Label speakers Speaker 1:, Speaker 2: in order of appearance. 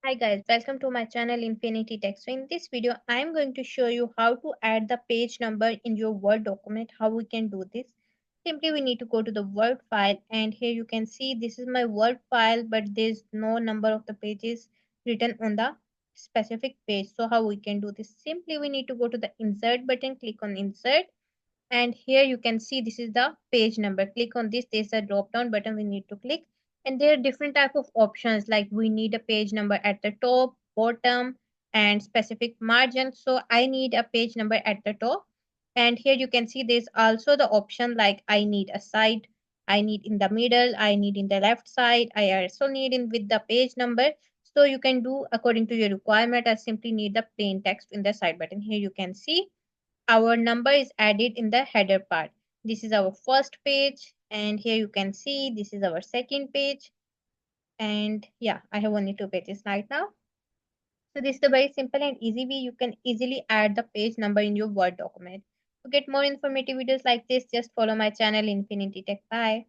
Speaker 1: Hi guys, welcome to my channel Infinity Text. So in this video, I am going to show you how to add the page number in your Word document, how we can do this. Simply we need to go to the Word file and here you can see this is my Word file but there's no number of the pages written on the specific page. So how we can do this? Simply we need to go to the insert button, click on insert and here you can see this is the page number. Click on this, there's a drop down button we need to click and there are different type of options like we need a page number at the top, bottom and specific margin. So I need a page number at the top and here you can see there's also the option like I need a side, I need in the middle, I need in the left side, I also need in with the page number. So you can do according to your requirement. I simply need the plain text in the side button. Here you can see our number is added in the header part. This is our first page and here you can see this is our second page and yeah, I have only two pages right now. So this is the very simple and easy way you can easily add the page number in your Word document. To get more informative videos like this, just follow my channel Infinity Tech. Bye.